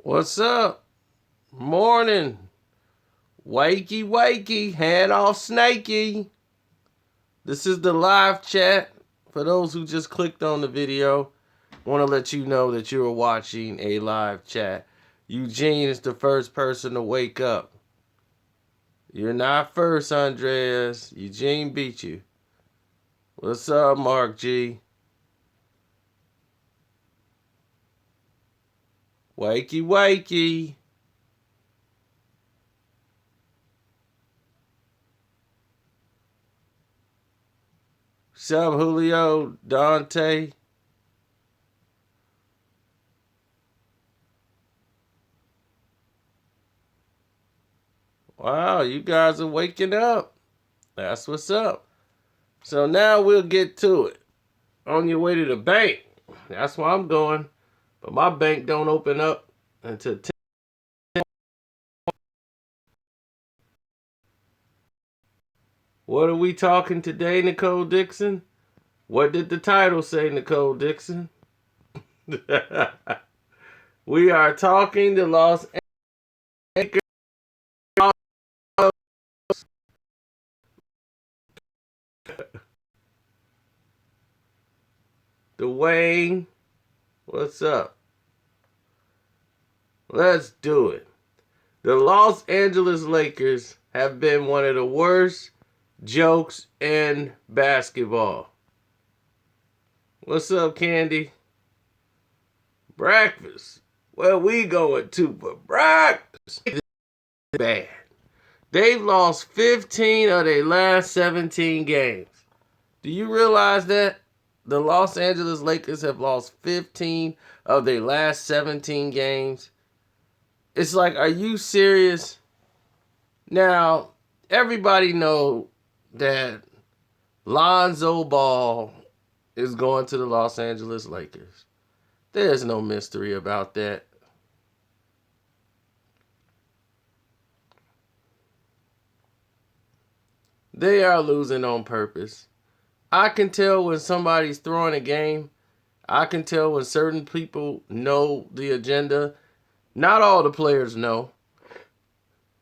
What's up? Morning. Wakey, wakey. Hand off snaky. This is the live chat. For those who just clicked on the video, I want to let you know that you are watching a live chat. Eugene is the first person to wake up. You're not first, Andreas. Eugene beat you. What's up, Mark G? Wakey, wakey. What's up, Julio? Dante? Wow, you guys are waking up. That's what's up. So now we'll get to it. On your way to the bank. That's where I'm going. But my bank don't open up until 10. What are we talking today, Nicole Dixon? What did the title say, Nicole Dixon? We are talking the Los Angeles. Dwayne, what's up? Let's do it. The Los Angeles Lakers have been one of the worst jokes in basketball. What's up, Candy? Breakfast. Where we going to for breakfast? Bad. They've lost 15 of their last 17 games. Do you realize that? The Los Angeles Lakers have lost 15 of their last 17 games. It's like, are you serious? Now, everybody know that Lonzo Ball is going to the Los Angeles Lakers. There's no mystery about that. They are losing on purpose. I can tell when somebody's throwing a game. I can tell when certain people know the agenda. Not all the players know.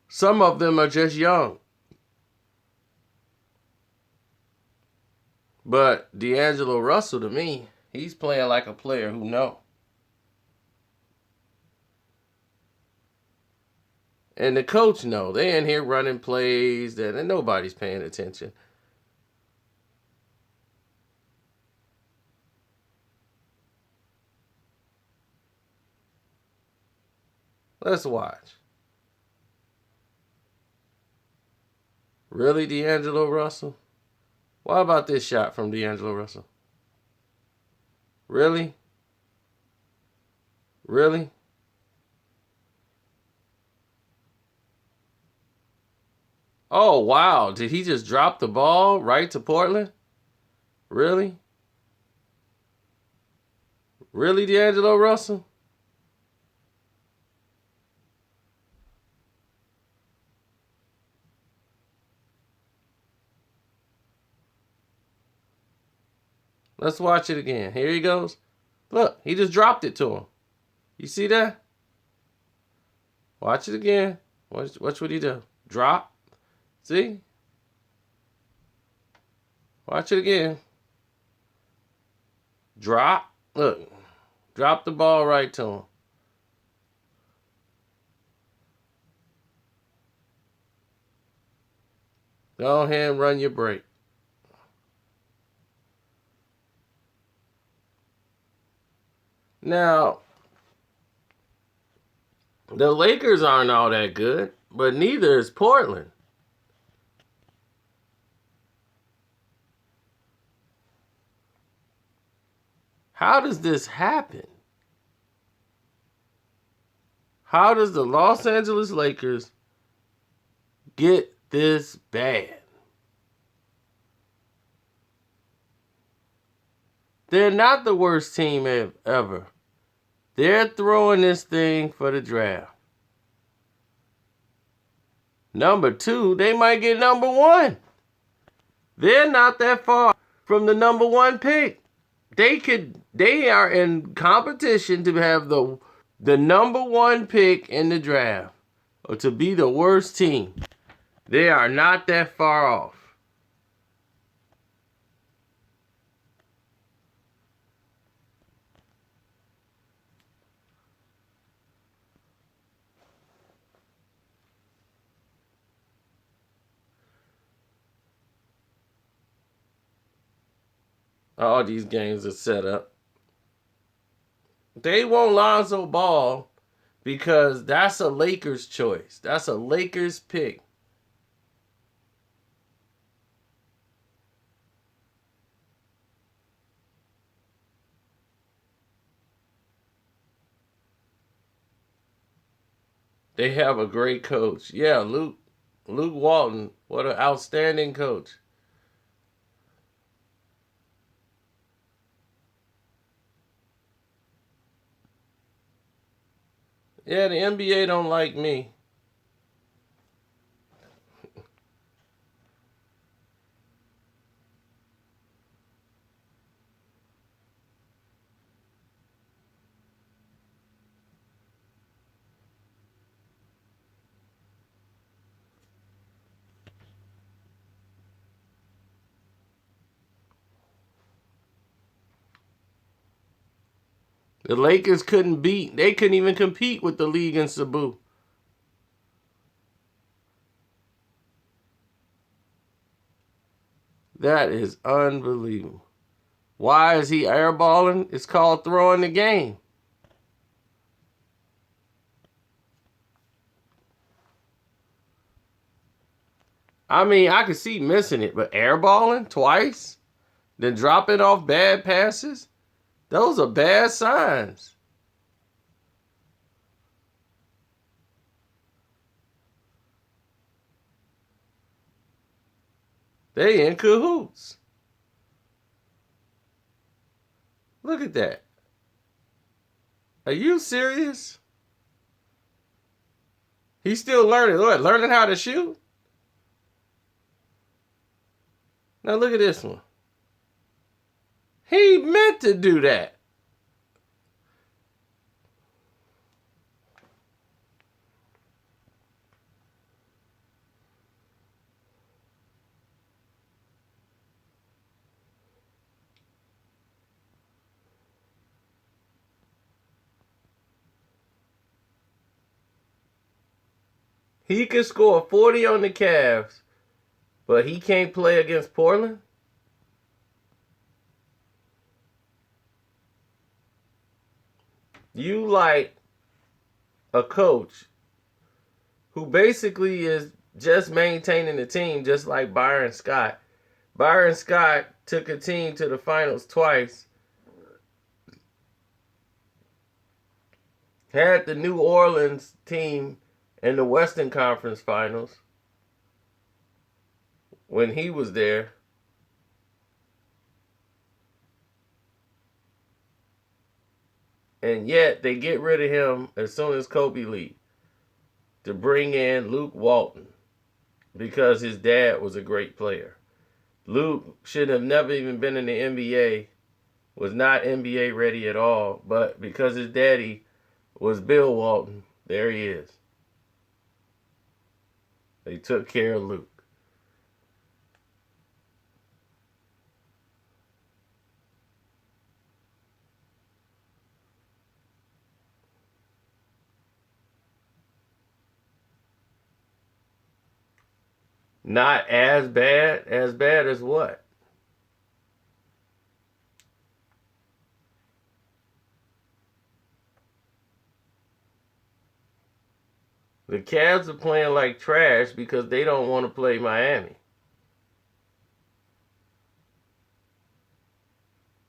Some of them are just young. But D'Angelo Russell, to me, he's playing like a player who knows. And the coach know. They in here running plays and nobody's paying attention. Let's watch. Really, D'Angelo Russell? Why about this shot from D'Angelo Russell? Really? Really? Oh, wow. Did he just drop the ball right to Portland? Really? Really, D'Angelo Russell? Let's watch it again. Here he goes. Look, he just dropped it to him. You see that? Watch it again. Watch what he do. Drop. See? Watch it again. Drop. Look. Drop the ball right to him. Go ahead and run your break. Now, the Lakers aren't all that good, but neither is Portland. How does this happen? How does the Los Angeles Lakers get this bad? They're not the worst team ever. They're throwing this thing for the draft. Number 2, they might get number 1. They're not that far from the number 1 pick. They are in competition to have the the #1 pick in the draft, or to be the worst team, they are not that far off. All these games are set up. They want Lonzo Ball because that's a Lakers choice. That's a Lakers pick. They have a great coach. Yeah, Luke Walton. What an outstanding coach. Yeah, the NBA don't like me. The Lakers they couldn't even compete with the league in Cebu. That is unbelievable. Why is he airballing? It's called throwing the game. I mean, I could see missing it, but airballing twice, then dropping off bad passes, those are bad signs. They in cahoots. Look at that. Are you serious? He's still learning. What? Learning how to shoot? Now look at this one. He meant to do that. He could score 40 on the Cavs, but he can't play against Portland? You like a coach who basically is just maintaining the team, just like Byron Scott. Byron Scott took a team to the finals twice, had the New Orleans team in the Western Conference Finals when he was there. And yet they get rid of him as soon as Kobe leaves to bring in Luke Walton because his dad was a great player. Luke should have never even been in the NBA, was not NBA ready at all, but because his daddy was Bill Walton, there he is. They took care of Luke. Not as bad. As bad as what? The Cavs are playing like trash because they don't want to play Miami.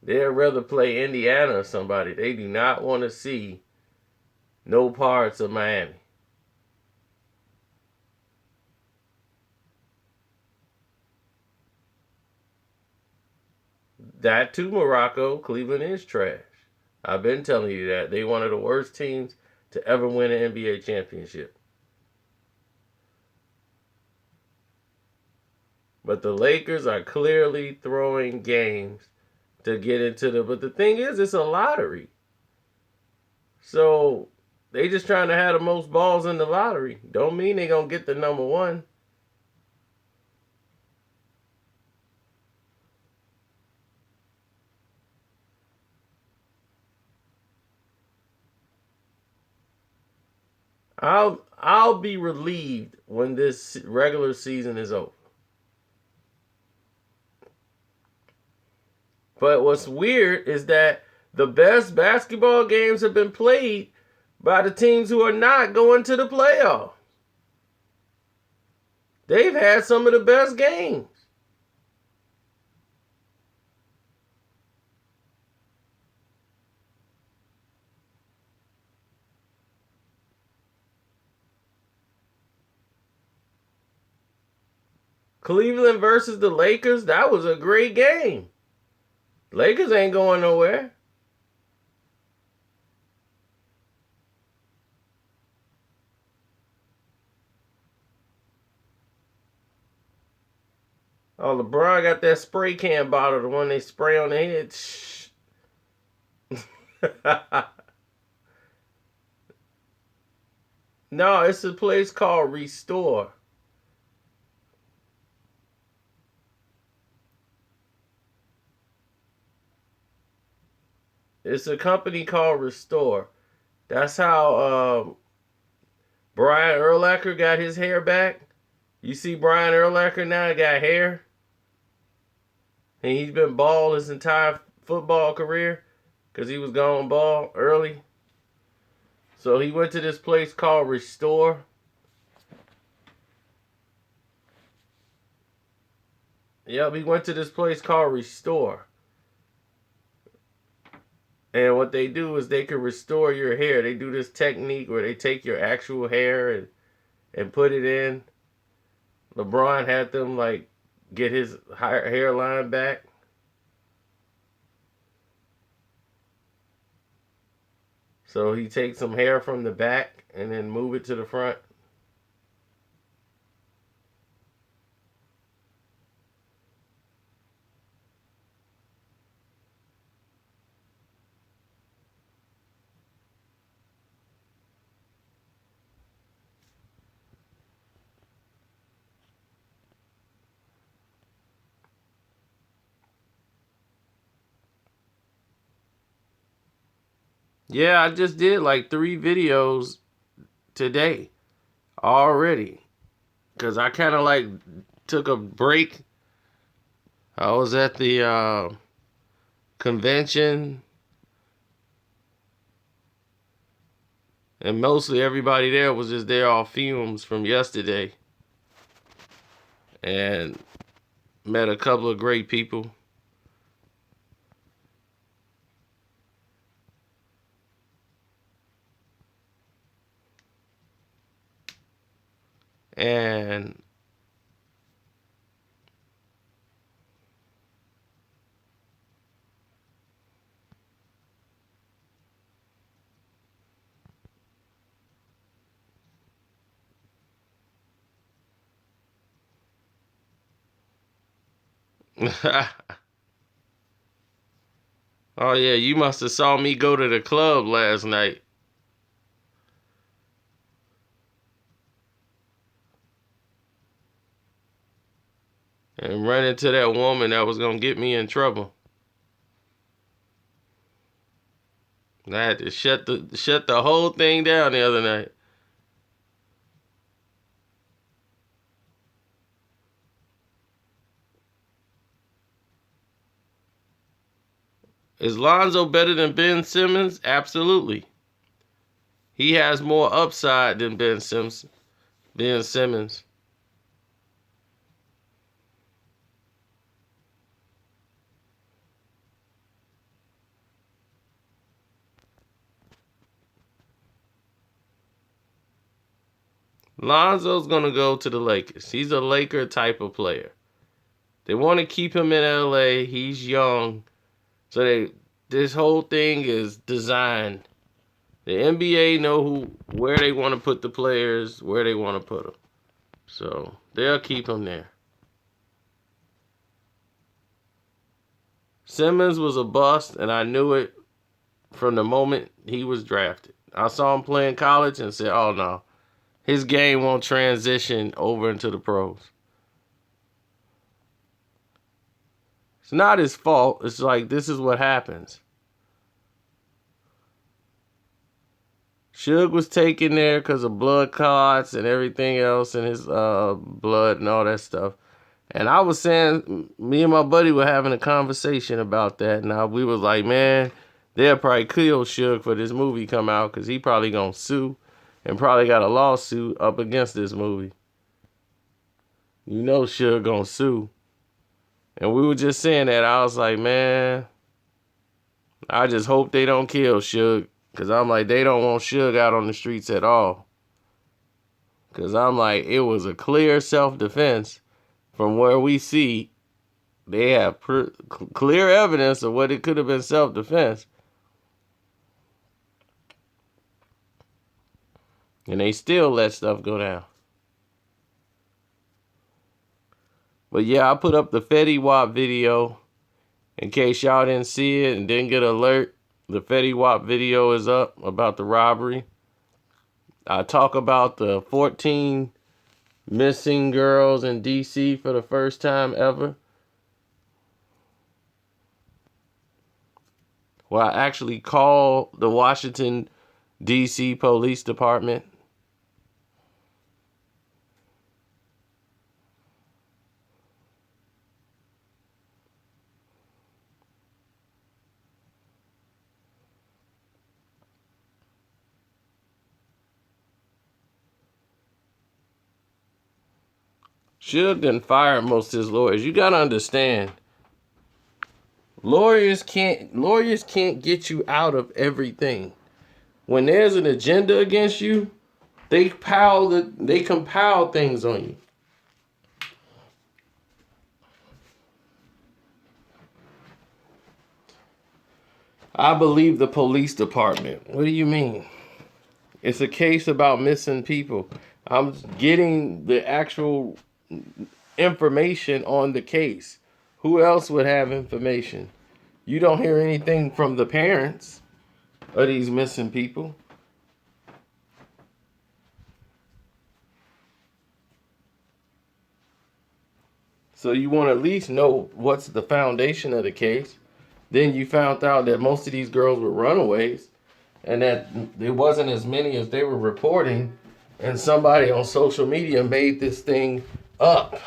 They'd rather play Indiana or somebody. They do not want to see no parts of Miami. That too, Morocco. Cleveland is trash. I've been telling you that. They one of the worst teams to ever win an NBA championship. But the Lakers are clearly throwing games to get into the. But the thing is, it's a lottery. So They just trying to have the most balls in the lottery. Don't mean they gonna get the number one. I'll be relieved when this regular season is over. But what's weird is that the best basketball games have been played by the teams who are not going to the playoffs. They've had some of the best games. Cleveland versus the Lakers, that was a great game. Lakers ain't going nowhere. Oh, LeBron got that spray can bottle, the one they spray on the head. Shh. No, it's a place called Restore. It's a company called Restore. That's how Brian Urlacher got his hair back. You see Brian Urlacher now got hair. And he's been bald his entire football career because he was going bald early. So he went to this place called Restore. Yep, he went to this place called Restore. And what they do is they can restore your hair. They do this technique where they take your actual hair and put it in. LeBron had them like get his hairline back. So he takes some hair from the back and then move it to the front. Yeah, I just did like 3 videos today already. Because I kind of like took a break. I was at the convention. And mostly everybody there was just there off fumes from yesterday. And met a couple of great people. And oh yeah, you must have saw me go to the club last night. And run into that woman that was gonna get me in trouble. I had to shut the whole thing down the other night. Is Lonzo better than Ben Simmons? Absolutely. He has more upside than Ben Simmons. Lonzo's gonna go to the Lakers. He's a Laker type of player. They want to keep him in LA. He's young. So this whole thing is designed. The NBA know where they want to put the players, where they want to put them. So they'll keep him there. Simmons was a bust, and I knew it from the moment he was drafted. I saw him play in college and said, oh no, his game won't transition over into the pros. It's not his fault. It's like, this is what happens. Suge was taken there because of blood clots and everything else in his blood and all that stuff. And I was saying, me and my buddy were having a conversation about that. Now we was like, man, they'll probably kill Suge for this movie come out because he probably gonna sue and probably got a lawsuit up against this movie. You know Suge gonna sue. And we were just saying that. I was like, man, I just hope they don't kill Suge. Because I'm like, they don't want Suge out on the streets at all. Because I'm like, it was a clear self-defense. From where we see, they have clear evidence of what it could have been self-defense. And they still let stuff go down. But yeah, I put up the Fetty Wap video. In case y'all didn't see it and didn't get an alert, the Fetty Wap video is up about the robbery. I talk about the 14 missing girls in D.C. for the first time ever. Well, I actually called the Washington, D.C. Police Department. Suge didn't fire most of his lawyers. You gotta understand, lawyers can't get you out of everything. When there's an agenda against you, they compile things on you. I believe the police department. What do you mean? It's a case about missing people. I'm getting the actual information on the case. Who else would have information? You don't hear anything from the parents of these missing people. So you want to at least know what's the foundation of the case. Then you found out that most of these girls were runaways and that there wasn't as many as they were reporting, and somebody on social media made this thing up.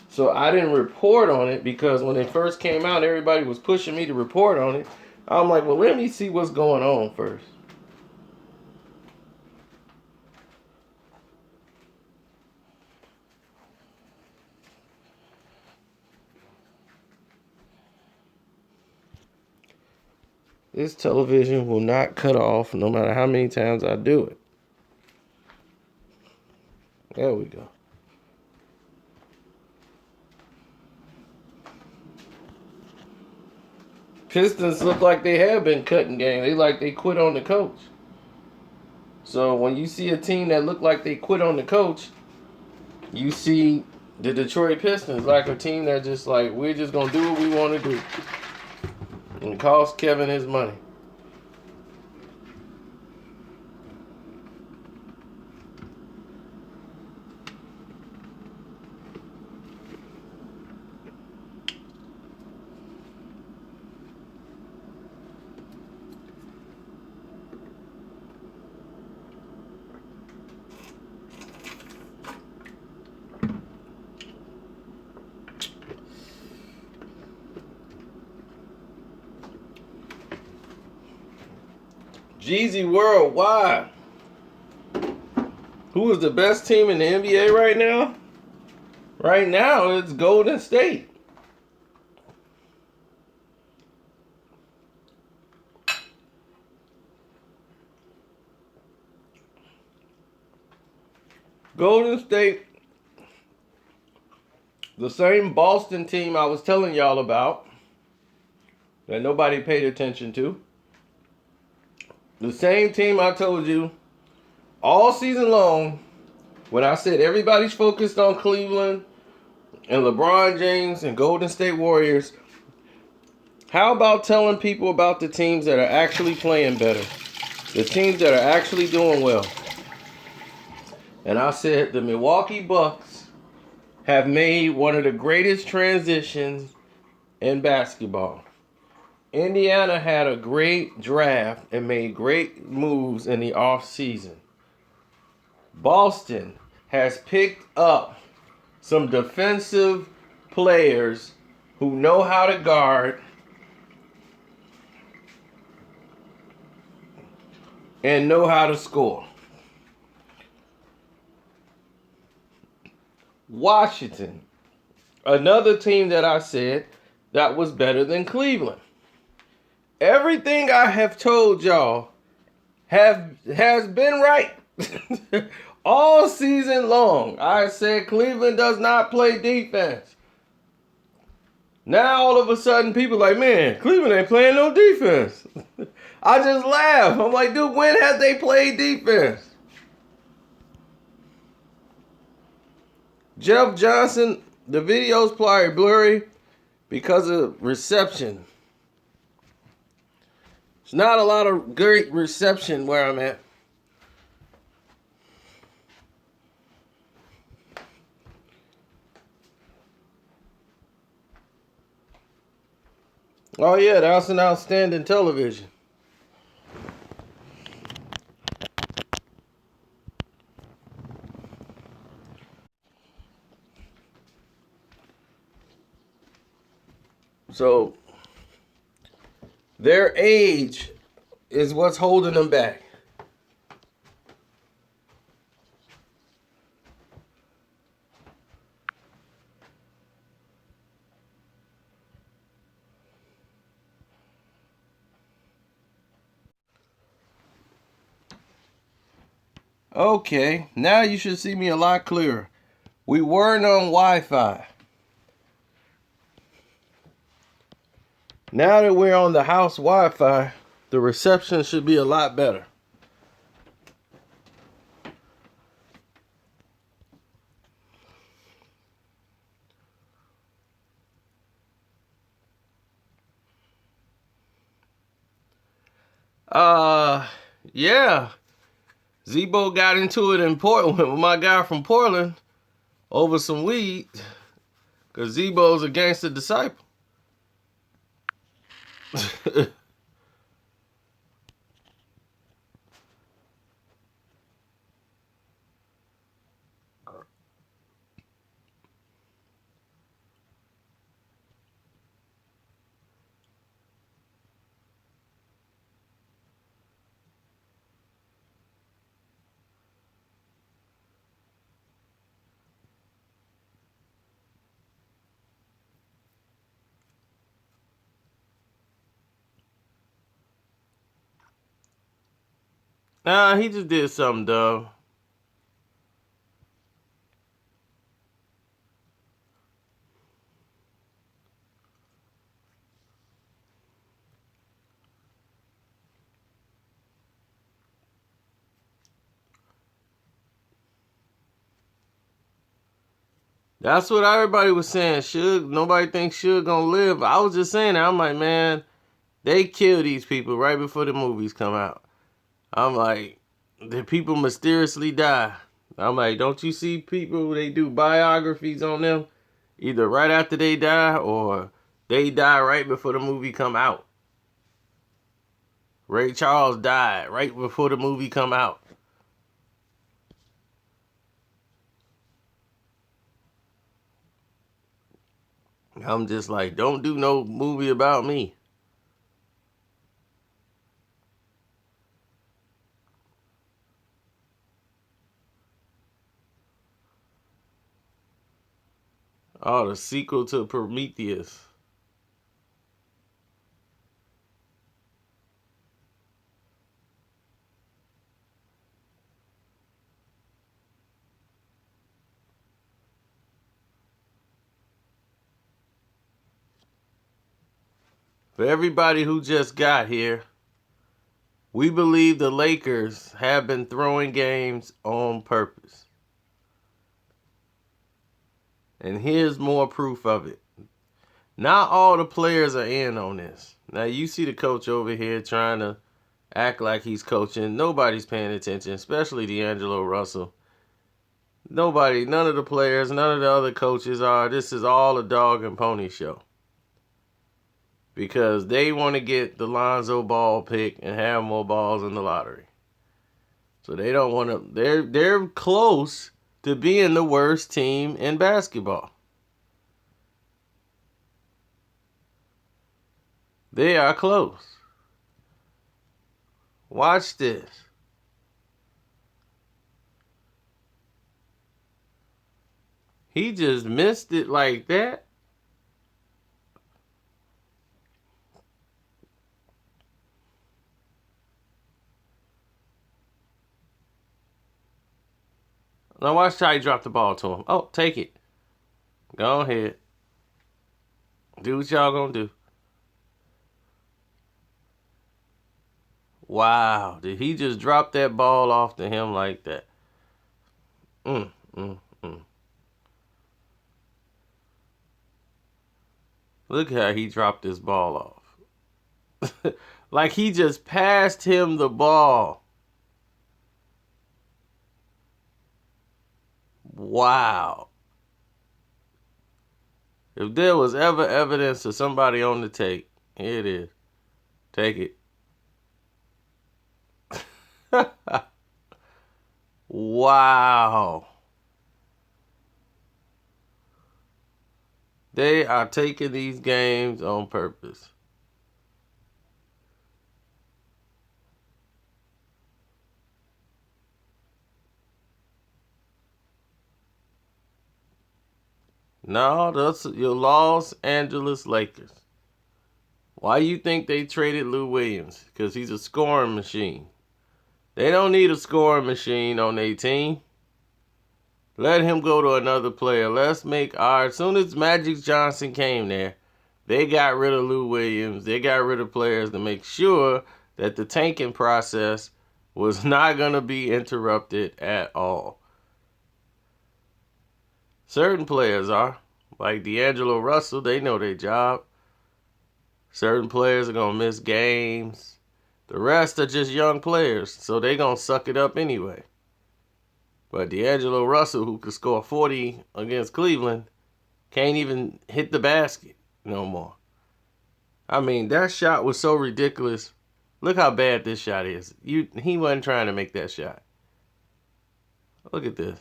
So I didn't report on it because when it first came out, everybody was pushing me to report on it. I'm like, well, let me see what's going on first. This television will not cut off no matter how many times I do it. There we go. Pistons look like they have been cutting game. They quit on the coach. So when you see a team that look like they quit on the coach, you see the Detroit Pistons like a team that just like, we're just going to do what we want to do. And it cost Kevin his money. Jeezy Worldwide. Who is the best team in the NBA right now? Right now, it's Golden State. Golden State, the same Boston team I was telling y'all about that nobody paid attention to. The same team I told you all season long When I said everybody's focused on Cleveland and LeBron James and Golden State Warriors, how about telling people about the teams that are actually playing better? The teams that are actually doing well. And I said the Milwaukee Bucks have made one of the greatest transitions in basketball. Indiana had a great draft and made great moves in the offseason. Boston has picked up some defensive players who know how to guard and know how to score. Washington, another team that I said that was better than Cleveland. Everything I have told y'all has been right. All season long, I said Cleveland does not play defense. Now all of a sudden, people like, man, Cleveland ain't playing no defense. I just laugh. I'm like, dude, when have they played defense? Jeff Johnson, the video's probably blurry because of reception. There's not a lot of great reception where I'm at. Oh yeah, that's an outstanding television. So their age is what's holding them back. Okay, now you should see me a lot clearer. We weren't on Wi-Fi. Now that we're on the house Wi-Fi, the reception should be a lot better. Yeah. Zebo got into it in Portland with my guy from Portland over some weed. Because Zebo's a gangster disciple. Nah, he just did something dumb. That's what everybody was saying. Suge, nobody thinks Suge gonna live. I was just saying that. I'm like, man, they kill these people right before the movies come out. I'm like, the people mysteriously die. I'm like, don't you see people, they do biographies on them? Either right after they die or they die right before the movie come out. Ray Charles died right before the movie come out. I'm just like, don't do no movie about me. Oh, the sequel to Prometheus. For everybody who just got here, we believe the Lakers have been throwing games on purpose. And here's more proof of it. Not all the players are in on this. Now, you see the coach over here trying to act like he's coaching. Nobody's paying attention, especially D'Angelo Russell. Nobody, none of the players, none of the other coaches are. This is all a dog and pony show. Because they want to get the Lonzo Ball pick and have more balls in the lottery. So they don't want to, they're close to being the worst team in basketball. They are close. Watch this. He just missed it like that. Now watch how he dropped the ball to him. Oh, take it. Go ahead. Do what y'all gonna do. Wow. Did he just drop that ball off to him like that? Mm. Look how he dropped this ball off. Like he just passed him the ball. Wow. If there was ever evidence of somebody on the tape, here it is. Take it. Wow. They are taking these games on purpose. No, that's your Los Angeles Lakers. Why you think they traded Lou Williams? Because he's a scoring machine. They don't need a scoring machine on their team. Let him go to another player. Let's make our... As soon as Magic Johnson came there, they got rid of Lou Williams. They got rid of players to make sure that the tanking process was not going to be interrupted at all. Certain players are. Like D'Angelo Russell, they know their job. Certain players are going to miss games. The rest are just young players, so they going to suck it up anyway. But D'Angelo Russell, who could score 40 against Cleveland, can't even hit the basket no more. I mean, that shot was so ridiculous. Look how bad this shot is. He wasn't trying to make that shot. Look at this.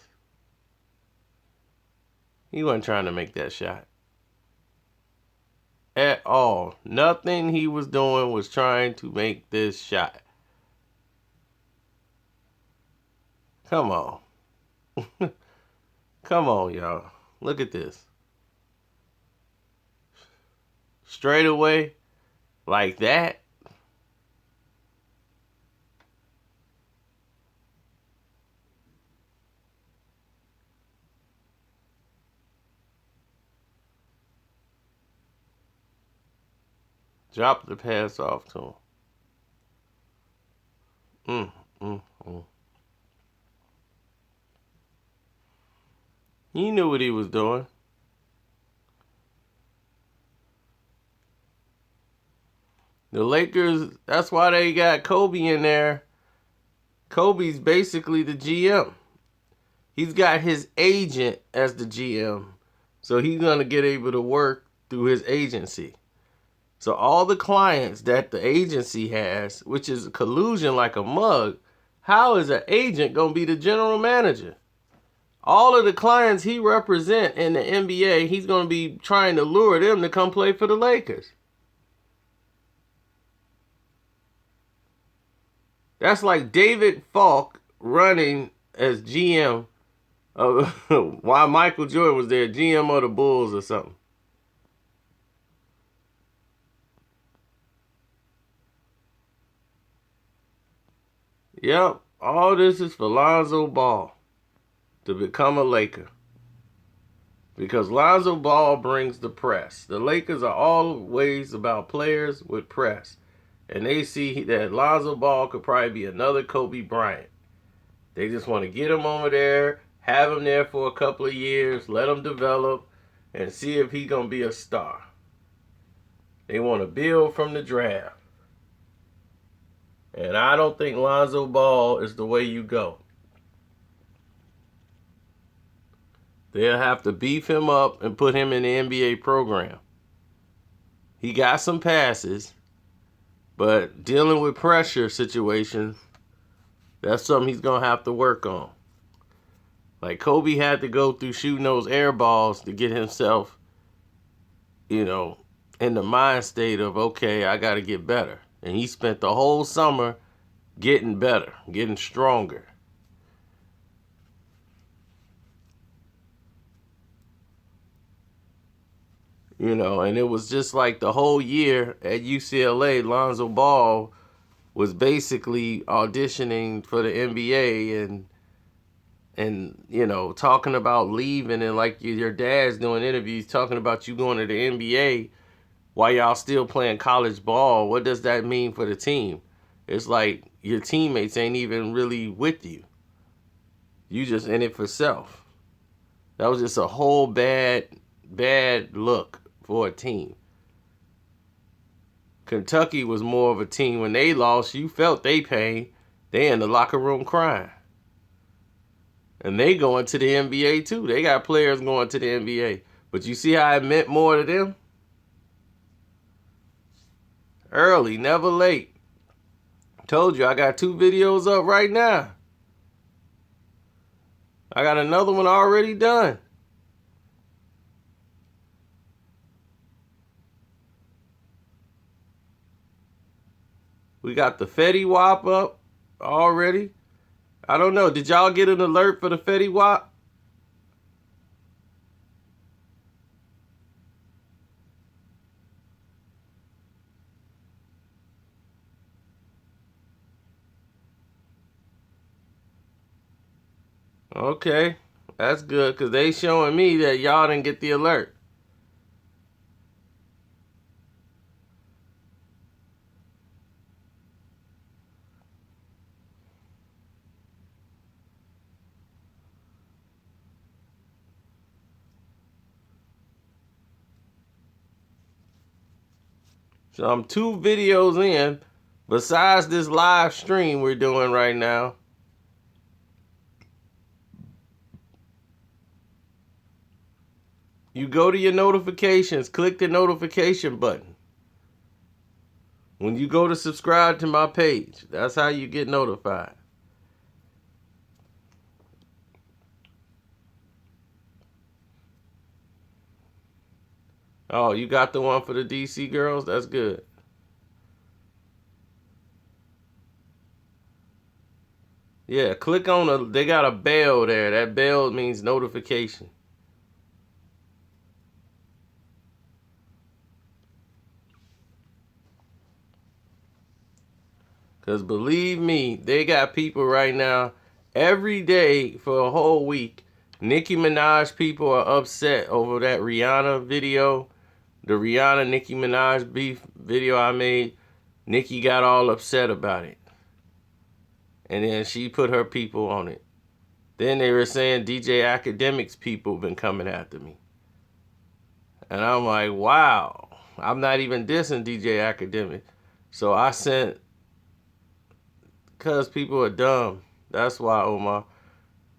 He wasn't trying to make that shot. At all. Nothing he was doing was trying to make this shot. Come on. Come on, y'all. Look at this. Straight away, like that. Drop the pass off to him. He knew what he was doing. The Lakers, that's why they got Kobe in there. Kobe's basically the GM. He's got his agent as the GM. So he's going to get able to work through his agency. So all the clients that the agency has, which is collusion like a mug, how is an agent going to be the general manager? All of the clients he represents in the NBA, he's going to be trying to lure them to come play for the Lakers. That's like David Falk running as GM of while Michael Jordan was there, GM of the Bulls or something. Yep, all this is for Lonzo Ball to become a Laker. Because Lonzo Ball brings the press. The Lakers are always about players with press. And they see that Lonzo Ball could probably be another Kobe Bryant. They just want to get him over there, have him there for a couple of years, let him develop, and see if he gonna be a star. They want to build from the draft. And I don't think Lonzo Ball is the way you go. They'll have to beef him up and put him in the NBA program. He got some passes, but dealing with pressure situations, that's something he's going to have to work on. Like Kobe had to go through shooting those air balls to get himself, in the mind state of, okay, I got to get better. And he spent the whole summer getting better, getting stronger. And it was just like the whole year at UCLA, Lonzo Ball was basically auditioning for the NBA and talking about leaving, and like your dad's doing interviews talking about you going to the NBA while y'all still playing college ball. What does that mean for the team? It's like your teammates ain't even really with you. You just in it for self. That was just a whole bad look for a team. Kentucky was more of a team. When they lost, you felt they pain. They in the locker room crying. And they going to the NBA too. They got players going to the NBA. But you see how it meant more to them? Early, never late. Told you, I got 2 videos up right now. I got another one already done. We got the Fetty Wap up already. I don't know. Did y'all get an alert for the Fetty Wap? Okay, that's good, because they showing me that y'all didn't get the alert. So I'm 2 videos in, besides this live stream we're doing right now. You go to your notifications, click the notification button. When you go to subscribe to my page, that's how you get notified. Oh, you got the one for the DC girls? That's good. Yeah, click on they got a bell there. That bell means notification. Because believe me, they got people right now, every day for a whole week. Nicki Minaj people are upset over that Rihanna video. The Rihanna Nicki Minaj beef video I made. Nicki got all upset about it. And then she put her people on it. Then they were saying DJ Academics people been coming after me. And I'm like, wow. I'm not even dissing DJ Academics. So I sent, because people are dumb. That's why, Omar.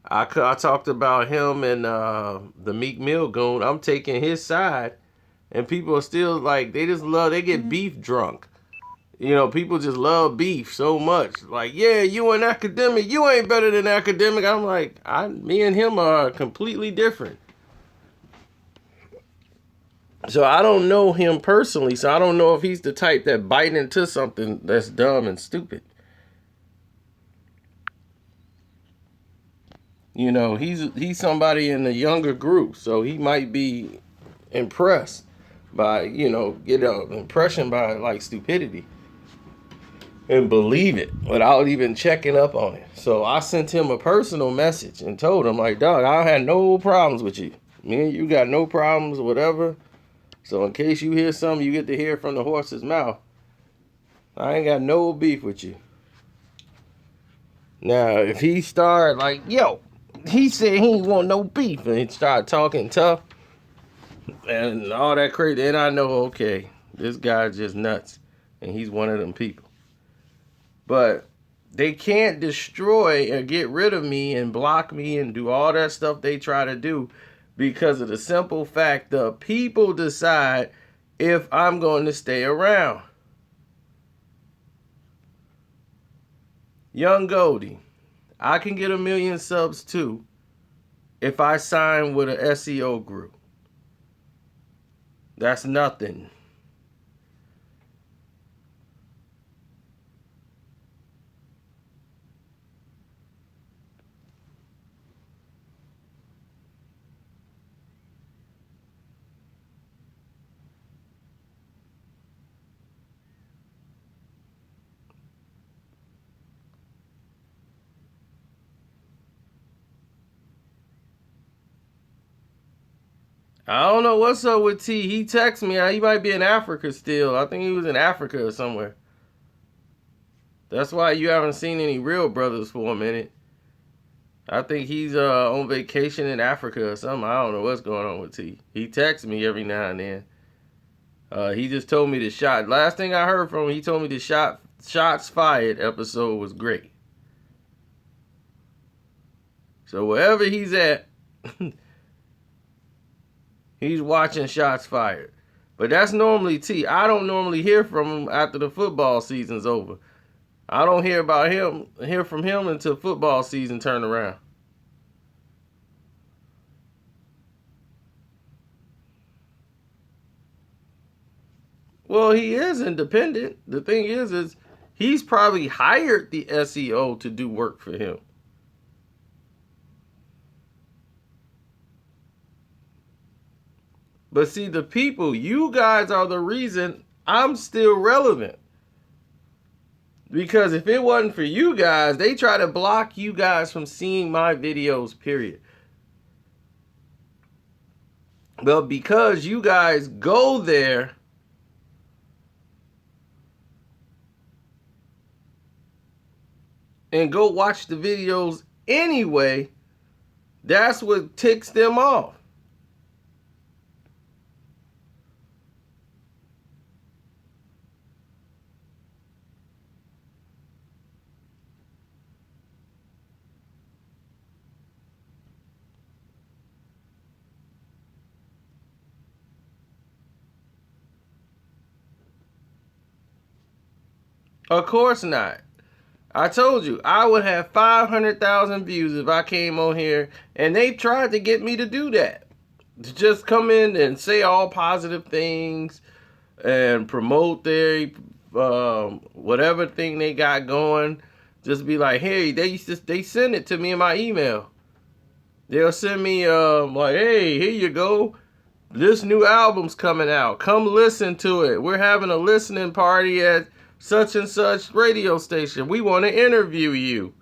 I talked about him and the Meek Mill goon. I'm taking his side. And people are still like, they get beef drunk. People just love beef so much. Like, yeah, you an academic. You ain't better than academic. I'm like, me and him are completely different. So I don't know him personally. So I don't know if he's the type that bite into something that's dumb and stupid. He's somebody in the younger group. So he might be impressed by, get an impression by like stupidity. And believe it without even checking up on it. So I sent him a personal message and told him, like, dog, I had no problems with you. Me and you got no problems, whatever. So in case you hear something, you get to hear from the horse's mouth. I ain't got no beef with you. Now, if he started like, yo, he said he ain't want no beef, and he started talking tough, and all that crazy. Then I know, okay, this guy's just nuts, and he's one of them people. But they can't destroy or get rid of me and block me and do all that stuff they try to do because of the simple fact the people decide if I'm going to stay around. Young Goldie, I can get 1 million subs too if I sign with an SEO group. That's nothing. I don't know what's up with T. He texted me. He might be in Africa still. I think he was in Africa or somewhere. That's why you haven't seen any real brothers for a minute. I think he's on vacation in Africa or something. I don't know what's going on with T. He texts me every now and then. He just told me the shot. Last thing I heard from him, he told me the shots fired episode was great. So wherever he's at, he's watching shots fired. But that's normally T. I don't normally hear from him after the football season's over. I don't hear from him until football season turn around. Well, he is independent. The thing is he's probably hired the SEO to do work for him. But see, the people, you guys are the reason I'm still relevant. Because if it wasn't for you guys, they try to block you guys from seeing my videos, period. Well, because you guys go there and go watch the videos anyway, that's what ticks them off. Of course not. I told you, I would have 500,000 views if I came on here, and they tried to get me to do that. To just come in and say all positive things and promote their whatever thing they got going. Just be like, hey, they send it to me in my email. They'll send me like, hey, here you go. This new album's coming out. Come listen to it. We're having a listening party at such and such radio station. We want to interview you.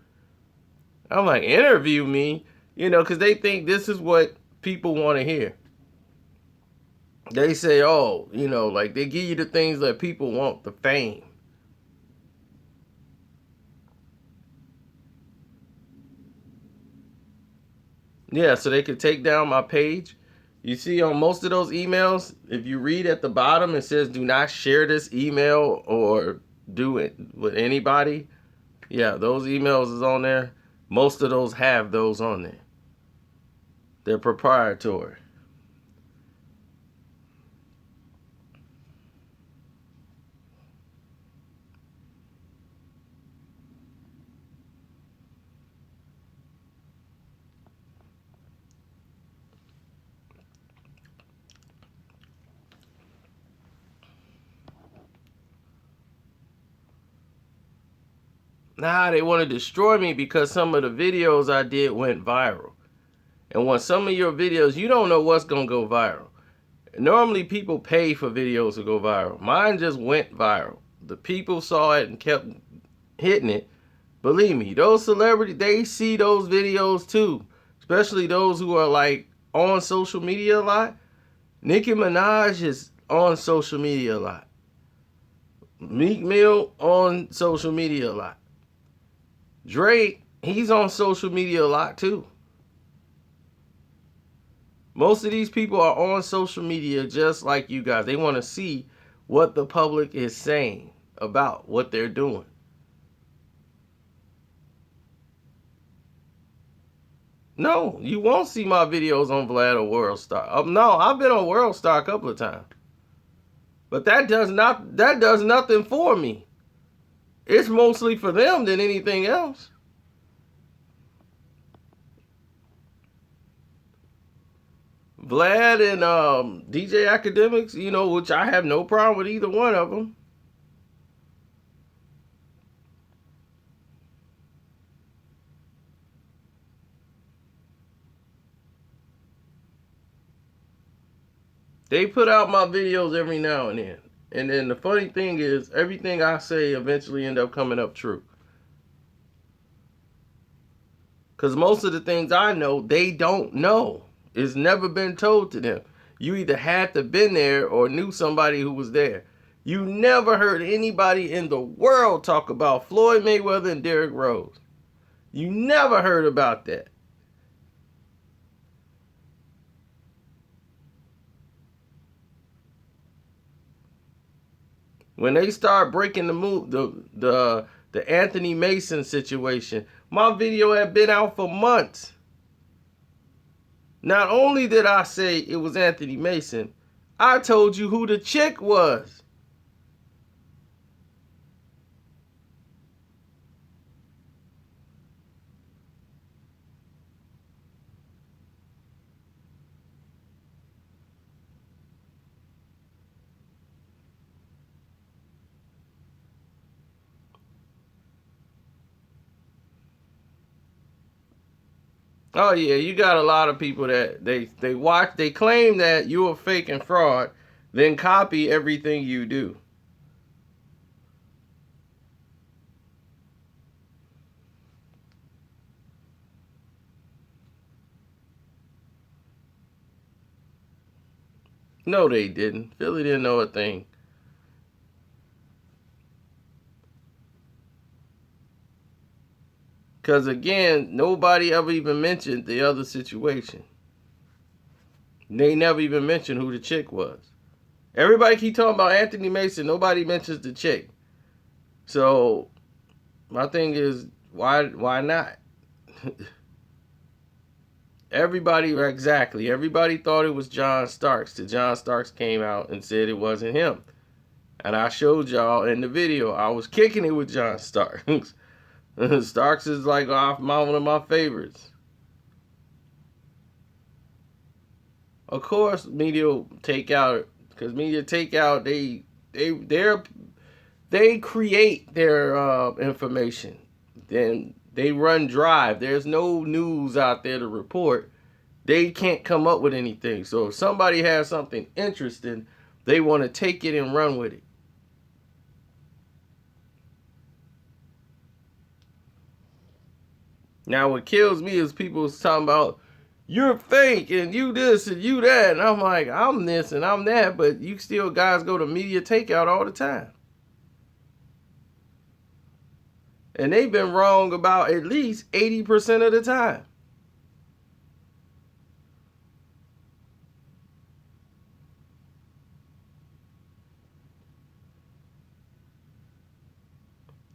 I'm like, interview me? You know, because they think this is what people want to hear. They say, oh, you know, like they give you the things that people want, the fame. Yeah, so they could take down my page. You see on most of those emails, if you read at the bottom, it says do not share this email or do it with anybody. Yeah, those emails is on there. Most of those have those on there. They're proprietary. Nah, they want to destroy me because some of the videos I did went viral. And when some of your videos, you don't know what's going to go viral. Normally people pay for videos to go viral. Mine just went viral. The people saw it and kept hitting it. Believe me, those celebrities, they see those videos too. Especially those who are like on social media a lot. Nicki Minaj is on social media a lot. Meek Mill on social media a lot. Drake, he's on social media a lot too. Most of these people are on social media just like you guys. They want to see what the public is saying about what they're doing. No, you won't see my videos on Vlad or WorldStar. No, I've been on WorldStar a couple of times. But that does nothing for me. It's mostly for them than anything else. Vlad and DJ Academics, you know, which I have no problem with either one of them. They put out my videos every now and then. And then the funny thing is, everything I say eventually end up coming up true. Because most of the things I know, they don't know. It's never been told to them. You either had to been there or knew somebody who was there. You never heard anybody in the world talk about Floyd Mayweather and Derrick Rose. You never heard about that. When they start breaking the Anthony Mason situation, my video had been out for months. Not only did I say it was Anthony Mason, I told you who the chick was. Oh yeah, you got a lot of people that they claim that you're a fake and fraud, then copy everything you do. No, they didn't. Philly didn't know a thing. Because again, nobody ever even mentioned the other situation. They never even mentioned who the chick was. Everybody keep talking about Anthony Mason. Nobody mentions the chick. So my thing is, why not? Everybody thought it was John Starks till John Starks came out and said it wasn't him. And I showed y'all in the video, I was kicking it with John Starks. Starks is like one of my favorites. Of course, Media Takeout, because Media Takeout, they create their information. Then they run drive. There's no news out there to report. They can't come up with anything. So if somebody has something interesting, they want to take it and run with it. Now what kills me is people talking about, you're fake and you this and you that. And I'm like, I'm this and I'm that, but you still guys go to Media Takeout all the time. And they've been wrong about at least 80% of the time.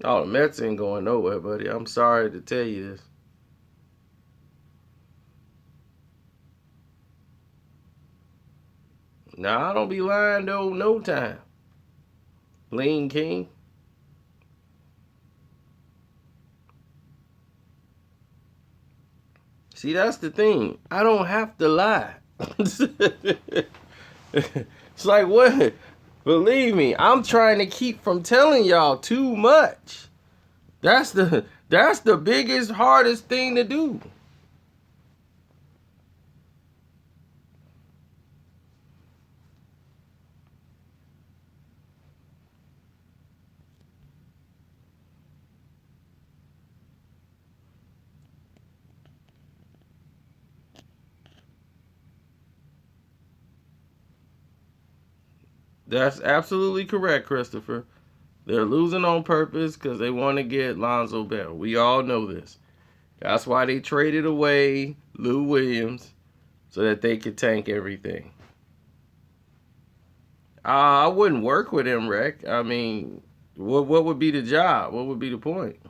Oh, the Mets ain't going nowhere, buddy. I'm sorry to tell you this. Nah, I don't be lying though, no time. Lean King. See, that's the thing. I don't have to lie. It's like, what? Believe me, I'm trying to keep from telling y'all too much. That's the biggest, hardest thing to do. That's absolutely correct, Christopher. They're losing on purpose because they want to get Lonzo Ball. We all know this. That's why they traded away Lou Williams. so that they could tank everything. I wouldn't work with him, Rec. I mean, what would be the job? What would be the point?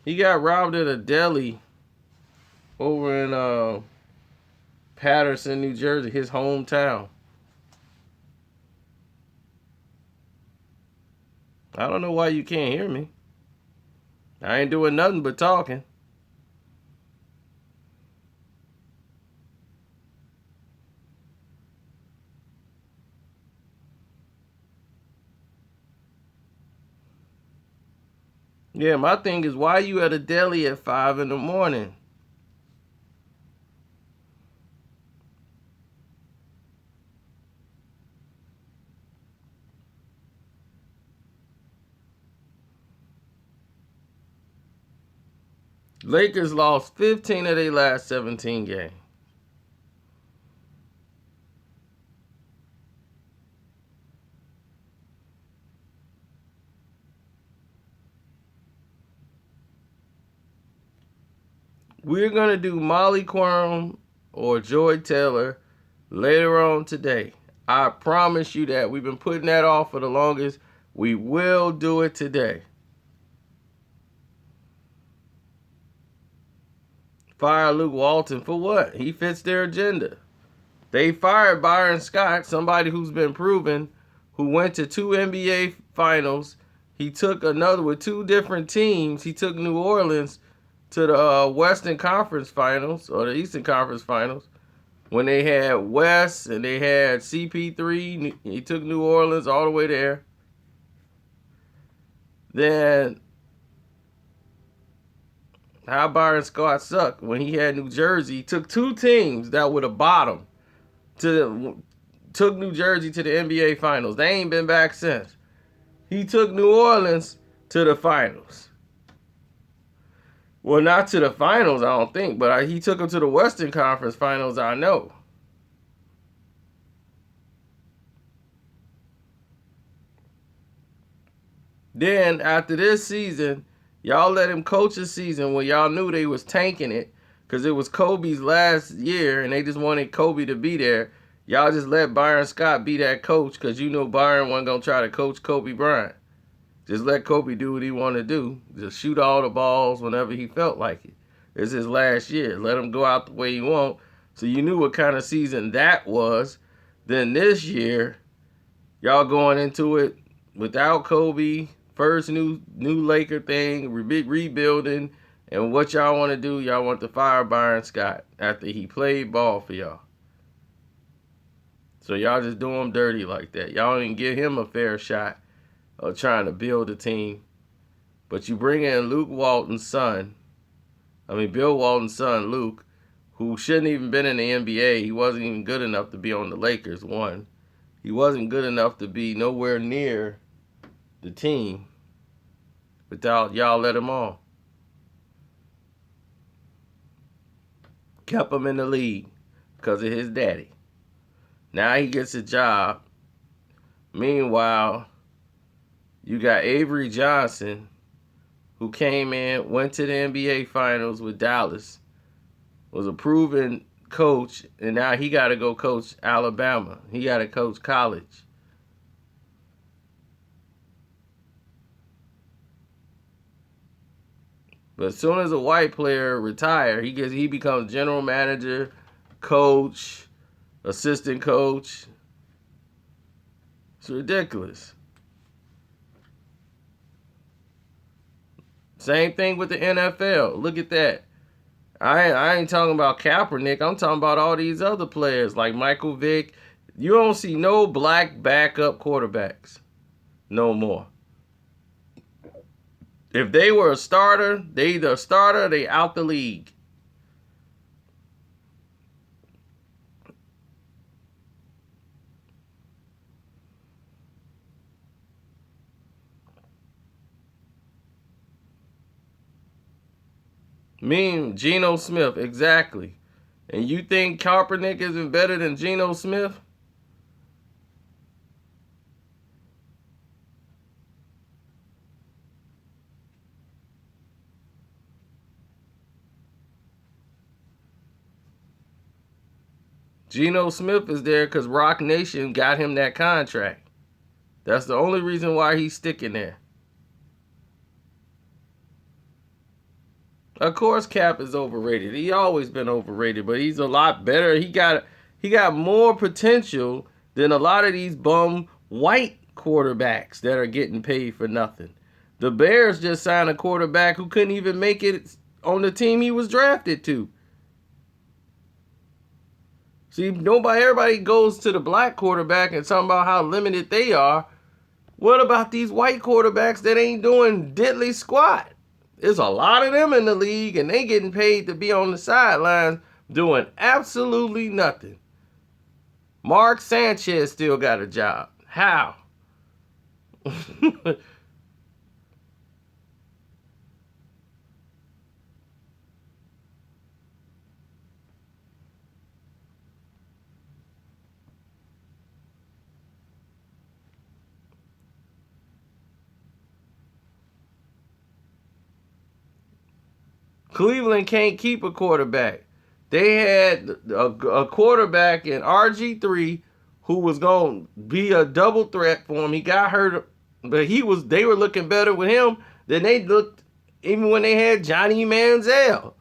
He got robbed at a deli over in Patterson, New Jersey, his hometown. I don't know why you can't hear me. I ain't doing nothing but talking. Yeah, my thing is, why you at a deli at 5 in the morning? Lakers lost 15 of their last 17 games. We're going to do Molly Quorum or Joy Taylor later on today. I promise you that. We've been putting that off for the longest. We will do it today. Fire Luke Walton for what? He fits their agenda. They fired Byron Scott, somebody who's been proven, who went to 2 NBA finals. He took another with 2 different teams. He took New Orleans to the Western Conference Finals or the Eastern Conference Finals when they had West and they had CP3. He took New Orleans all the way there. Then how Byron Scott sucked when he had New Jersey. He took 2 teams that were the bottom took New Jersey to the NBA Finals. They ain't been back since. He took New Orleans to the finals. Well, not to the finals, I don't think, but he took them to the Western Conference Finals, I know. Then, after this season, y'all let him coach a season when y'all knew they was tanking it because it was Kobe's last year and they just wanted Kobe to be there. Y'all just let Byron Scott be that coach because you know Byron wasn't going to try to coach Kobe Bryant. Just let Kobe do what he want to do. Just shoot all the balls whenever he felt like it. It's his last year. Let him go out the way he want. So you knew what kind of season that was. Then this year, y'all going into it without Kobe, first new Laker thing, rebuilding, and what y'all want to do, y'all want to fire Byron Scott after he played ball for y'all. So y'all just do him dirty like that. Y'all didn't give him a fair shot of trying to build a team. But you bring in Luke Walton's son, Bill Walton's son, Luke, who shouldn't even been in the NBA. He wasn't even good enough to be on the Lakers, one. He wasn't good enough to be nowhere near the team without y'all let him on. Kept him in the league because of his daddy. Now he gets a job. Meanwhile, you got Avery Johnson, who came in, went to the NBA Finals with Dallas, was a proven coach, and now he got to go coach Alabama. He got to coach college. But as soon as a white player retires, he becomes general manager, coach, assistant coach. It's ridiculous. Same thing with the NFL. Look at that. I ain't talking about Kaepernick. I'm talking about all these other players like Michael Vick. You don't see no black backup quarterbacks no more. If they were a starter, they either a starter or they out the league. Geno Smith, exactly. And you think Kaepernick isn't better than Geno Smith? Geno Smith is there because Rock Nation got him that contract. That's the only reason why he's sticking there. Of course, Cap is overrated. He always been overrated, but he's a lot better. He got more potential than a lot of these bum white quarterbacks that are getting paid for nothing. The Bears just signed a quarterback who couldn't even make it on the team he was drafted to. See, everybody goes to the black quarterback and talking about how limited they are. What about these white quarterbacks that ain't doing diddly squat? There's a lot of them in the league, and they getting paid to be on the sidelines doing absolutely nothing. Mark Sanchez still got a job. How? Cleveland can't keep a quarterback. They had a quarterback in RG3 who was going to be a double threat for him. He got hurt, but they were looking better with him than they looked even when they had Johnny Manziel.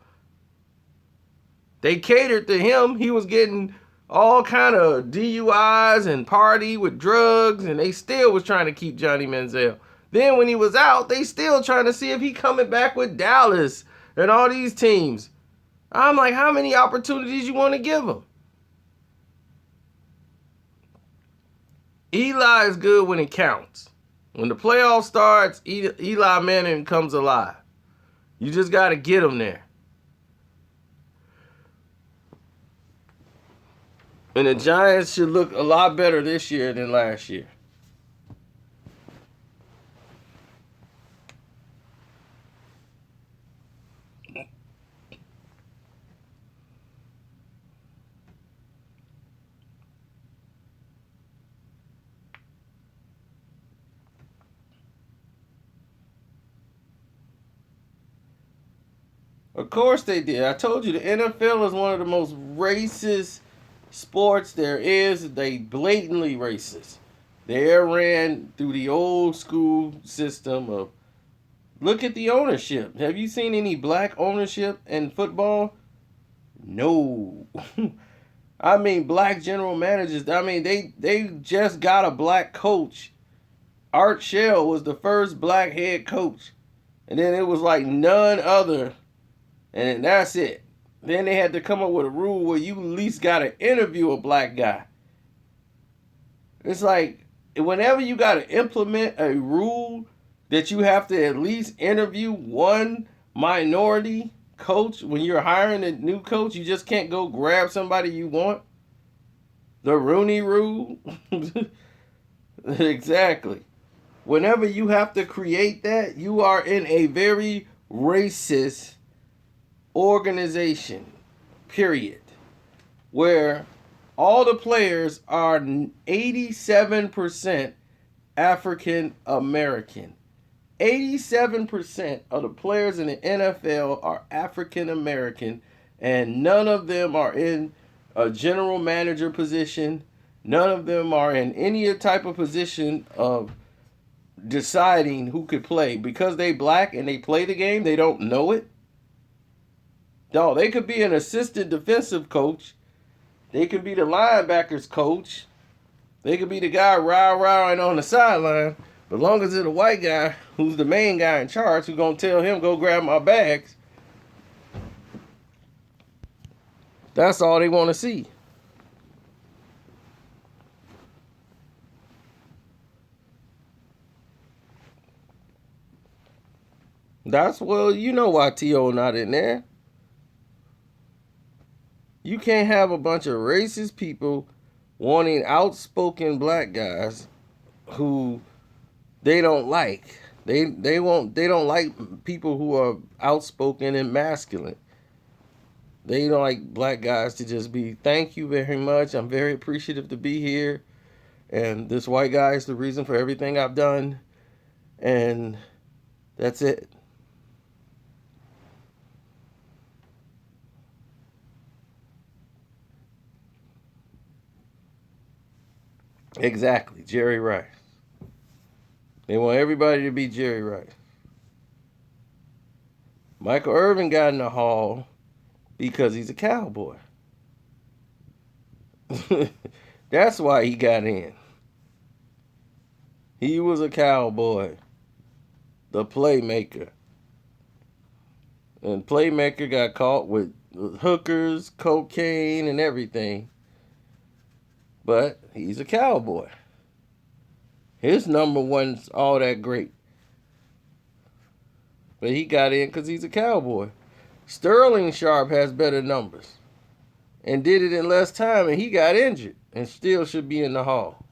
They catered to him. He was getting all kind of DUIs and party with drugs, and they still was trying to keep Johnny Manziel. Then when he was out, they still trying to see if he coming back with Dallas and all these teams. I'm like, how many opportunities you want to give him? Eli is good when it counts. When the playoff starts, Eli Manning comes alive. You just got to get him there. And the Giants should look a lot better this year than last year. Of course they did. I told you the NFL is one of the most racist sports there is. They blatantly racist. They're ran through the old school system of look at the ownership. Have you seen any black ownership in football? No. I mean black general managers. I mean they just got a black coach. Art Shell was the first black head coach. And then it was like none other. And that's it. Then they had to come up with a rule where you at least got to interview a black guy. It's like whenever you got to implement a rule that you have to at least interview one minority coach when you're hiring a new coach, you just can't go grab somebody you want. The Rooney Rule. Exactly. Whenever you have to create that, you are in a very racist organization, period, where all the players are 87% African American. 87% of the players in the NFL are African American, and none of them are in a general manager position. None of them are in any type of position of deciding who could play. Because they black and they play the game, they don't know it. No, they could be an assistant defensive coach. They could be the linebackers coach. They could be the guy rah-rahing on the sideline. But as long as it's a white guy who's the main guy in charge who's going to tell him, go grab my bags, that's all they want to see. Well, you know why T.O. not in there. You can't have a bunch of racist people wanting outspoken black guys who they don't like. They don't like people who are outspoken and masculine. They don't like black guys to just be, thank you very much. I'm very appreciative to be here. And this white guy is the reason for everything I've done. And that's it. Exactly, Jerry Rice. They want everybody to be Jerry Rice. Michael Irvin got in the Hall because he's a cowboy. That's why he got in. He was a cowboy, the playmaker. And playmaker got caught with hookers, cocaine, and everything. But he's a cowboy. His number one's all that great. But he got in because he's a cowboy. Sterling Sharp has better numbers and did it in less time, and he got injured and still should be in the Hall.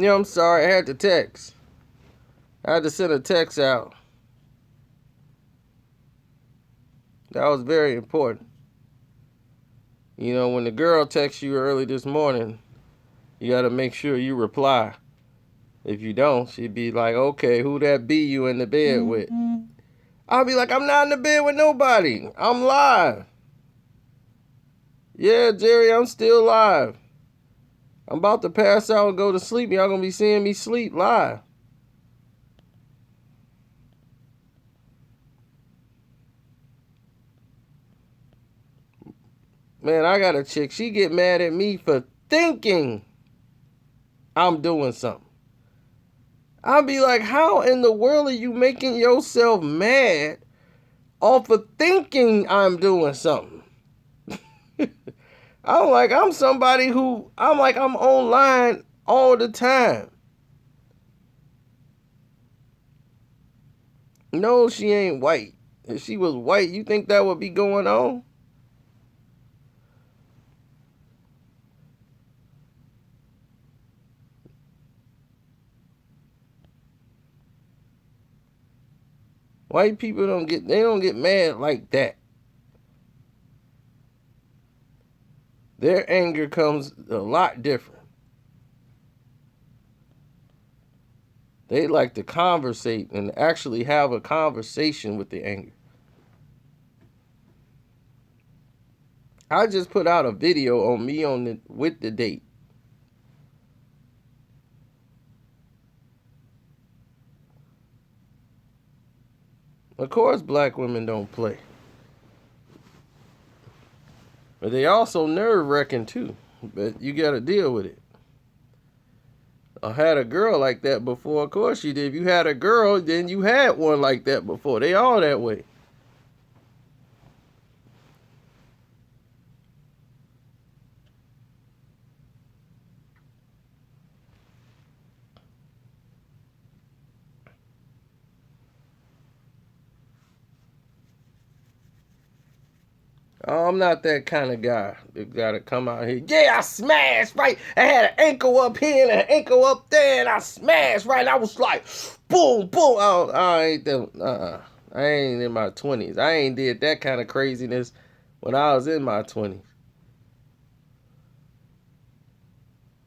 I'm sorry, I had to text. I had to send a text out. That was very important. When the girl texts you early this morning, you got to make sure you reply. If you don't, she'd be like, okay, who that be you in the bed with? I'll be like, I'm not in the bed with nobody. I'm live. Yeah, Jerry, I'm still live. I'm about to pass out and go to sleep. Y'all going to be seeing me sleep live. Man, I got a chick. She get mad at me for thinking I'm doing something. I'll be like, how in the world are you making yourself mad off of thinking I'm doing something? I'm somebody who, I'm online all the time. No, she ain't white. If she was white, you think that would be going on? White people don't get mad like that. Their anger comes a lot different. They like to conversate and actually have a conversation with the anger. I just put out a video on me with the date. Of course, black women don't play. But they also nerve-wracking too. But you got to deal with it. I had a girl like that before. Of course you did. If you had a girl, then you had one like that before. They all that way. Oh, I'm not that kind of guy that gotta come out here. Yeah, I smashed right. I had an ankle up here and an ankle up there, and I smashed right. I was like, boom, boom. Oh, I ain't that. I ain't in my 20s. I ain't did that kind of craziness when I was in my 20s.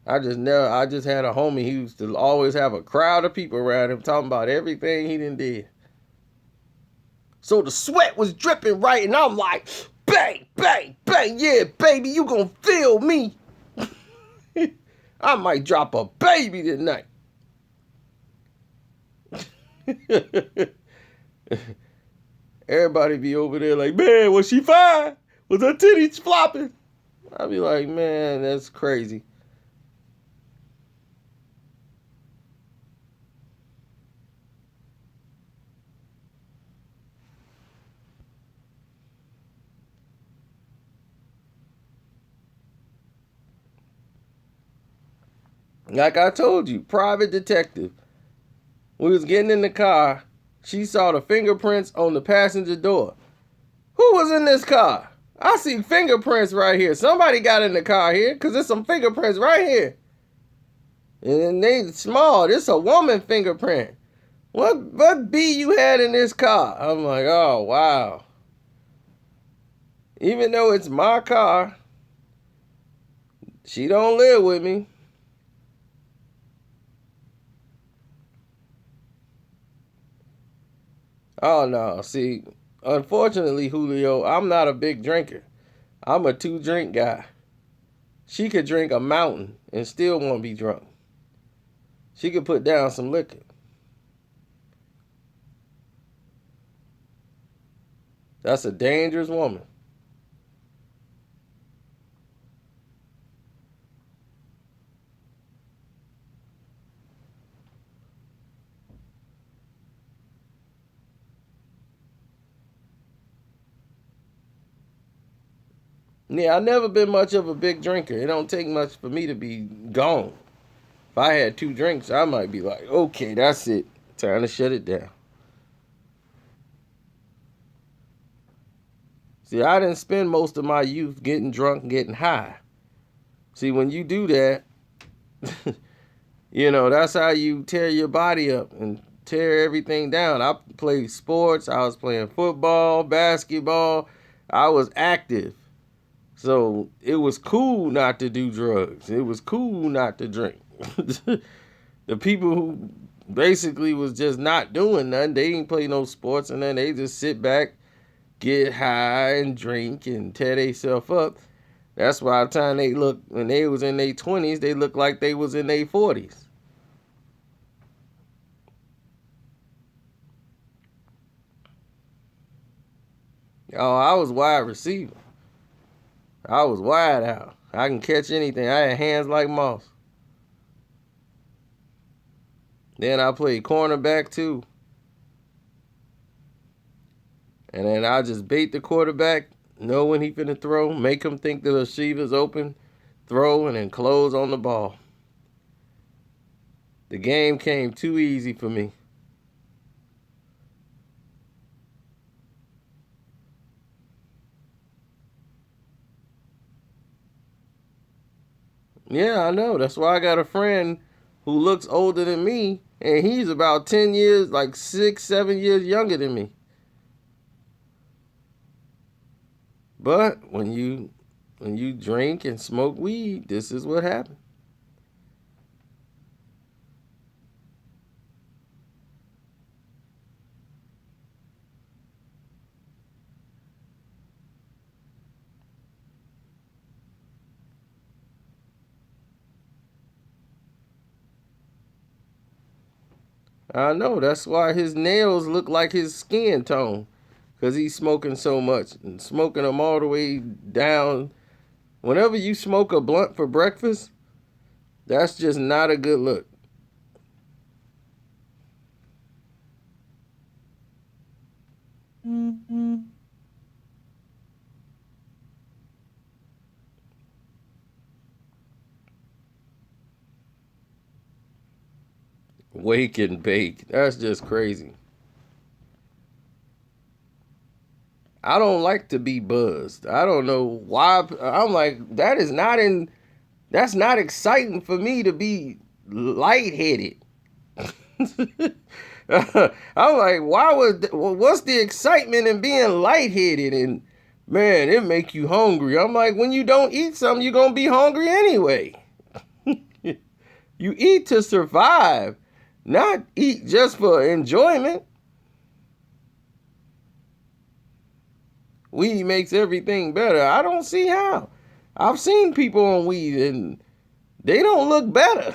I just never. I just had a homie. He used to always have a crowd of people around him talking about everything he done did. So the sweat was dripping right, and I'm like, bang, bang, bang. Yeah, baby, you gonna feel me. I might drop a baby tonight. Everybody be over there like, man, was she fine? Was her titties flopping? I be like, man, that's crazy. Like I told you, private detective. We was getting in the car. She saw the fingerprints on the passenger door. Who was in this car? I see fingerprints right here. Somebody got in the car here because there's some fingerprints right here. And they small. This a woman fingerprint. What B you had in this car? I'm like, oh wow. Even though it's my car, she don't live with me. Oh no. See, unfortunately, Julio, I'm not a big drinker. I'm a 2-drink guy. She could drink a mountain and still won't be drunk. She could put down some liquor. That's a dangerous woman. Yeah, I've never been much of a big drinker. It don't take much for me to be gone. If I had 2 drinks, I might be like, okay, that's it. Time to shut it down. See, I didn't spend most of my youth getting drunk and getting high. See, when you do that, that's how you tear your body up and tear everything down. I played sports. I was playing football, basketball. I was active. So it was cool not to do drugs. It was cool not to drink. The people who basically was just not doing nothing, they didn't play no sports and then they just sit back, get high and drink and tear themselves up. That's why the time they look when they was in their 20s, they looked like they was in their 40s. Oh, I was wide receiver. I was wide out. I can catch anything. I had hands like moss. Then I played cornerback too. And then I just bait the quarterback, know when he finna throw, make him think the receiver's open, throw, and then close on the ball. The game came too easy for me. Yeah, I know. That's why I got a friend who looks older than me, and he's about 10 years, like 6, 7 years younger than me. But when you drink and smoke weed, this is what happens. I know. That's why his nails look like his skin tone, because he's smoking so much and smoking them all the way down. Whenever you smoke a blunt for breakfast, that's just not a good look. Wake and bake. That's just crazy. I don't like to be buzzed. I don't know why. I'm like, that's not exciting for me to be lightheaded. I'm like, what's the excitement in being lightheaded? And man, it make you hungry. I'm like, when you don't eat something, you're gonna be hungry anyway. You eat to survive, not eat just for enjoyment. Weed makes everything better. I don't see how. I've seen people on weed and they don't look better.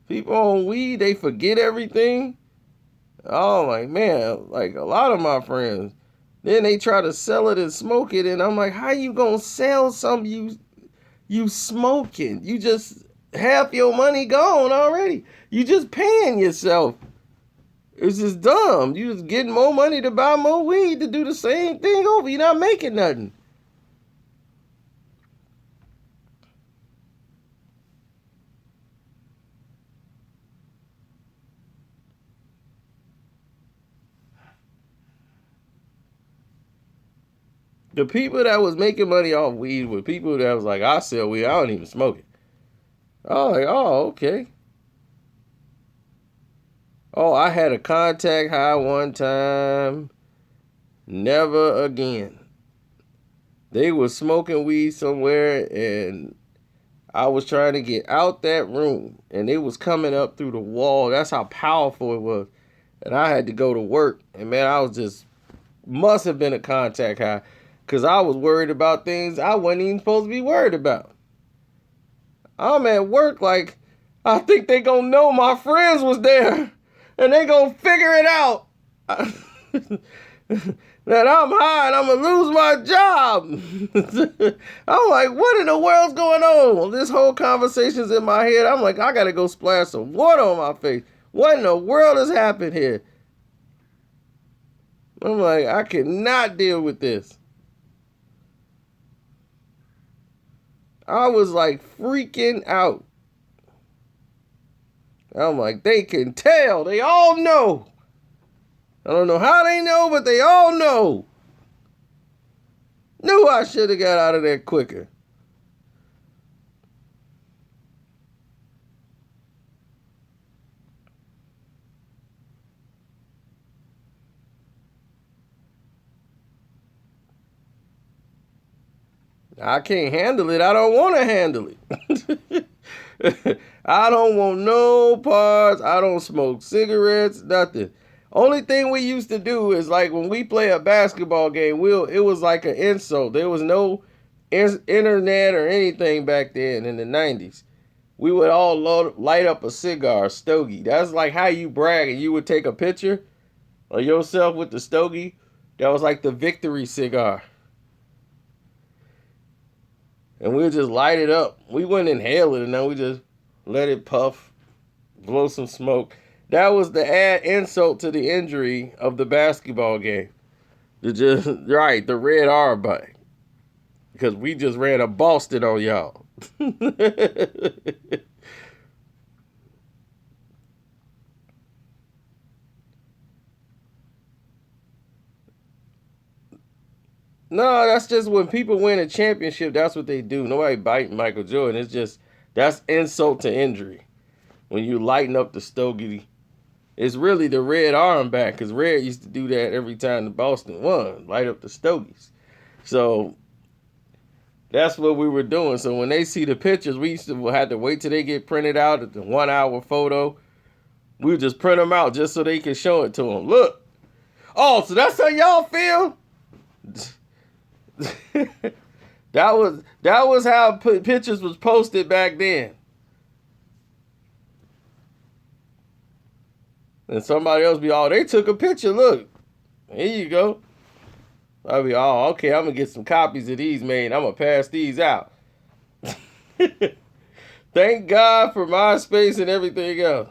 People on weed, they forget everything. Oh my man, like a lot of my friends. Then they try to sell it and smoke it, and I'm like, how you gonna sell something you smoking? You just half your money gone already. You just paying yourself. It's just dumb. You just getting more money to buy more weed to do the same thing over. You're not making nothing. The people that was making money off weed were people that was like, I sell weed, I don't even smoke it. Oh, like, oh, okay. Oh, I had a contact high one time. Never again. They were smoking weed somewhere and I was trying to get out that room and it was coming up through the wall. That's how powerful it was. And I had to go to work. And man, I was just, must have been a contact high. Because I was worried about things I wasn't even supposed to be worried about. I'm at work like, I think they gonna know my friends was there. And they gonna figure it out. That I'm high and I'm gonna lose my job. I'm like, what in the world's going on? This whole conversation's in my head. I'm like, I gotta go splash some water on my face. What in the world has happened here? I'm like, I cannot deal with this. I was like freaking out. I'm like, they can tell. They all know. I don't know how they know, but they all know. Knew I should have got out of there quicker. I can't handle it. I don't want to handle it. I don't want no parts. I don't smoke cigarettes, nothing. Only thing we used to do is like when we play a basketball game, it was like an insult. There was no internet or anything back then in the 90s. We would all light up a cigar, stogie. That's like how you brag, and you would take a picture of yourself with the stogie. That was like the victory cigar. And we would just light it up. We wouldn't inhale it, and then we just let it puff, blow some smoke. That was the add insult to the injury of the basketball game. The red R bike. Because we just ran a Boston on y'all. No, that's just when people win a championship, that's what they do. Nobody biting Michael Jordan. That's insult to injury. When you lighten up the stogie, it's really the red armband, because Red used to do that every time the Boston won, light up the stogies. So that's what we were doing. So when they see the pictures, we used to have to wait till they get printed out at the 1 hour photo. We would just print them out just so they could show it to them. Look. Oh, so that's how y'all feel? that was how pictures was posted back then. And somebody else be, oh, they took a picture. Look, here you go. I'll be, oh, okay, I'm going to get some copies of these made. I'm going to pass these out. Thank God for MySpace and everything else.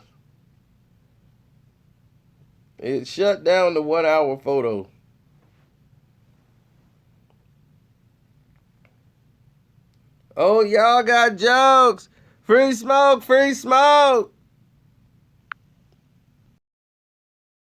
It shut down the 1 hour photo. Oh, y'all got jokes. Free smoke, free smoke.